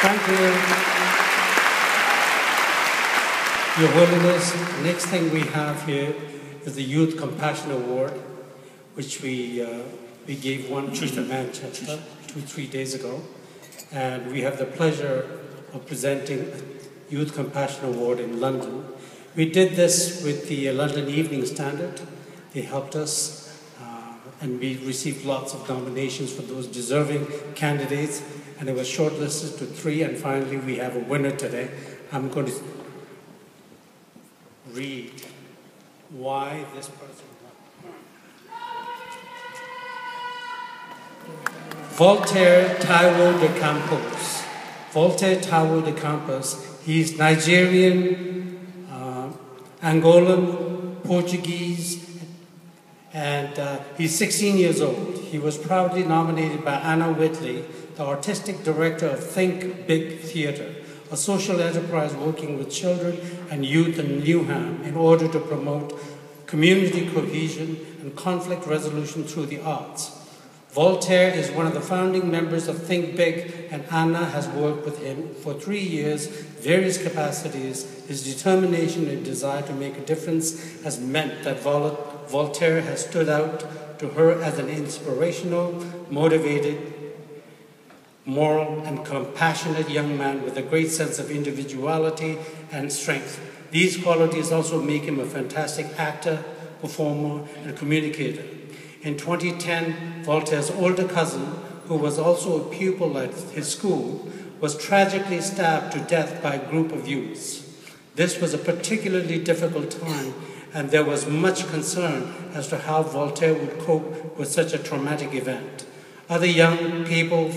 Thank you, Your Holiness. The next thing we have here is the Youth Compassion Award, which we gave one to Manchester 2-3 days ago. And we have the pleasure of presenting a Youth Compassion Award in London. We did this with the London Evening Standard. They helped us, and we received lots of nominations for those deserving candidates, and it was shortlisted to 3, and finally we have a winner today. I'm going to read why this person won. Voltaire-Taiwo de Campos. Voltaire-Taiwo de Campos. He's Nigerian, Angolan, Portuguese, and he's 16 years old. He was proudly nominated by Anna Whitley, the artistic director of Think Big Theatre, a social enterprise working with children and youth in Newham in order to promote community cohesion and conflict resolution through the arts. Voltaire is one of the founding members of Think Big, and Anna has worked with him for 3 years, various capacities. His determination and desire to make a difference has meant that Voltaire has stood out to her as an inspirational, motivated, moral and compassionate young man with a great sense of individuality and strength. These qualities also make him a fantastic actor, performer, and communicator. In 2010, Voltaire's older cousin, who was also a pupil at his school, was tragically stabbed to death by a group of youths. This was a particularly difficult time, and there was much concern as to how Voltaire would cope with such a traumatic event. Other young people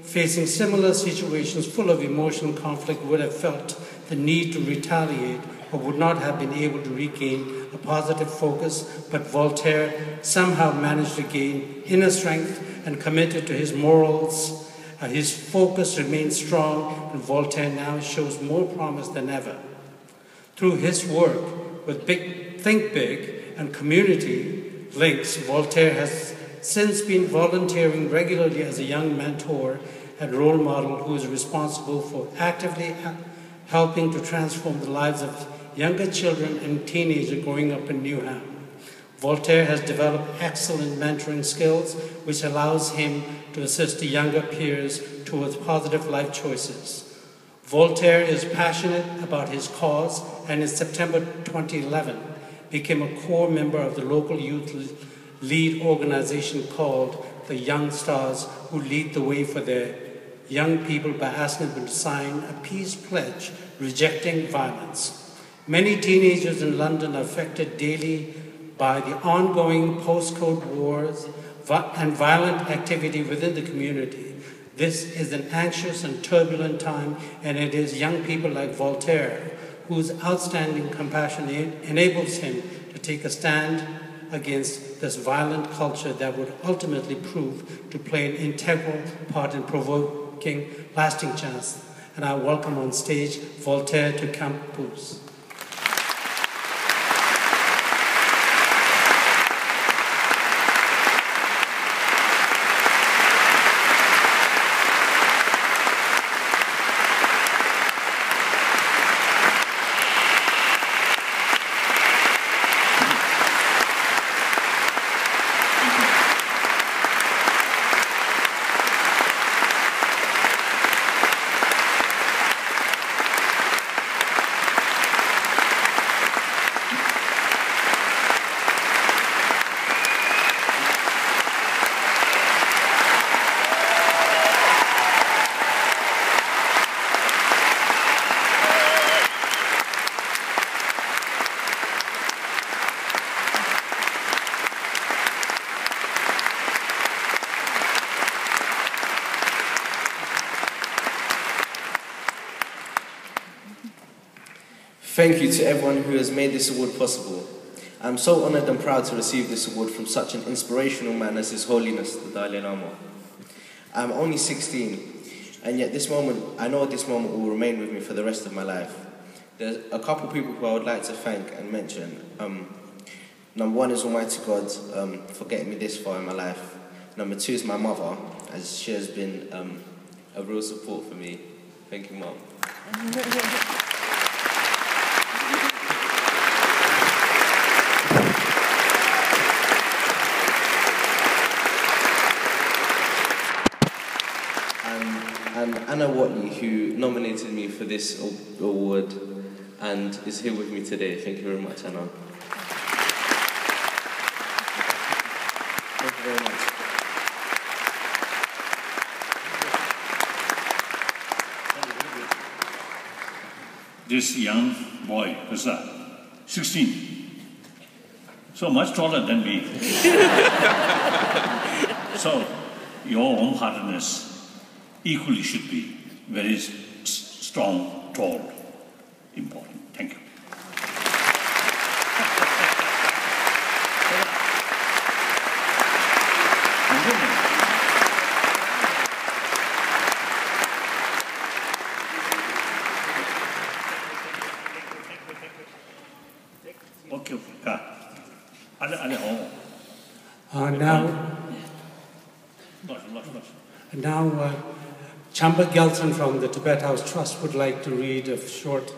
facing similar situations full of emotional conflict would have felt the need to retaliate or would not have been able to regain a positive focus, but Voltaire somehow managed to gain inner strength and committed to his morals. His focus remained strong, and Voltaire now shows more promise than ever. Through his work with Think Big and community links, Voltaire has since been volunteering regularly as a young mentor and role model who is responsible for actively helping to transform the lives of younger children and teenagers growing up in Newham. Voltaire has developed excellent mentoring skills, which allows him to assist the younger peers towards positive life choices. Voltaire is passionate about his cause, and in September 2011 became a core member of the local youth lead organization called the Young Stars, who lead the way for their young people by asking them to sign a peace pledge rejecting violence. Many teenagers in London are affected daily by the ongoing postcode wars and violent activity within the community. This is an anxious and turbulent time, and it is young people like Voltaire whose outstanding compassion enables him to take a stand against this violent culture that would ultimately prove to play an integral part in provoking lasting change. And I welcome on stage Voltaire de Campos. Thank you to everyone who has made this award possible. I'm so honoured and proud to receive this award from such an inspirational man as His Holiness the Dalai Lama. I'm only 16, and yet I know this moment will remain with me for the rest of my life. There's a couple people who I would like to thank and mention. Number one is Almighty God for getting me this far in my life. Number two is my mother, as she has been a real support for me Thank you, Mom. And Anna Watley, who nominated me for this award and is here with me today. Thank you very much, Anna. Thank you very much. This young boy, who's that? 16. So much taller than me. So, your warm-heartedness equally should be very strong, tall, important. Thank you. Okay. Now, Champa Gelson from the Tibet House Trust would like to read a short,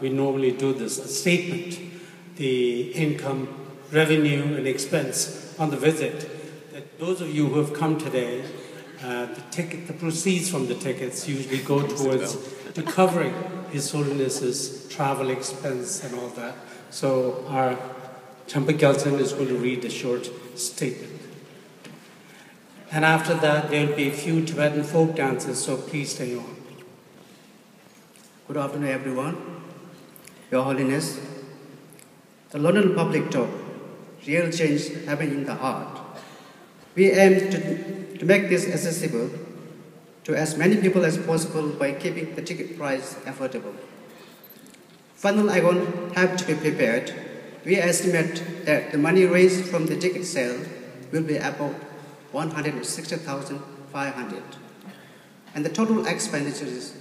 we normally do this, a statement, the income, revenue and expense on the visit. That those of you who have come today, the proceeds from the tickets usually go towards to covering His Holiness's travel expense and all that. So our Champa Gelson is going to read a short statement. And after that, there will be a few Tibetan folk dances, so please stay on. Good afternoon, everyone. Your Holiness, the London Public Talk, Real Change Happening in the Heart. We aim to make this accessible to as many people as possible by keeping the ticket price affordable. Final icon have to be prepared. We estimate that the money raised from the ticket sale will be about 160,500, and the total expenditure is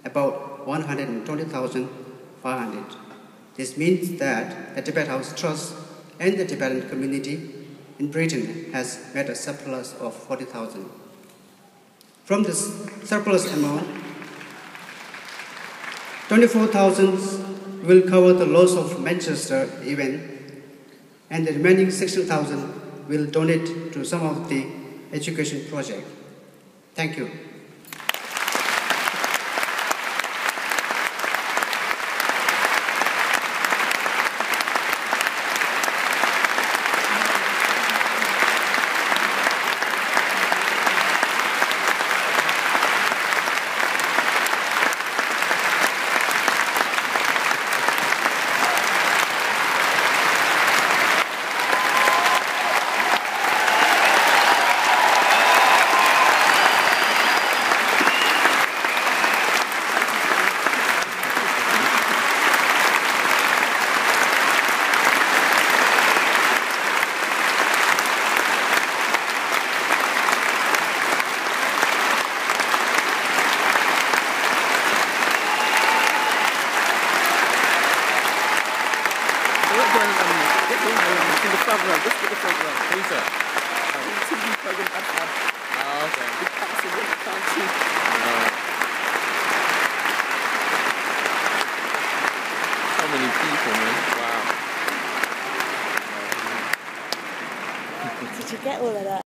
about 120,500. This means that the Tibet House Trust and the Tibetan community in Britain has made a surplus of 40,000. From this surplus amount, 24,000 will cover the loss of Manchester event, and the remaining 16,000 will donate to some of the education project. Thank you. Did you get all of that?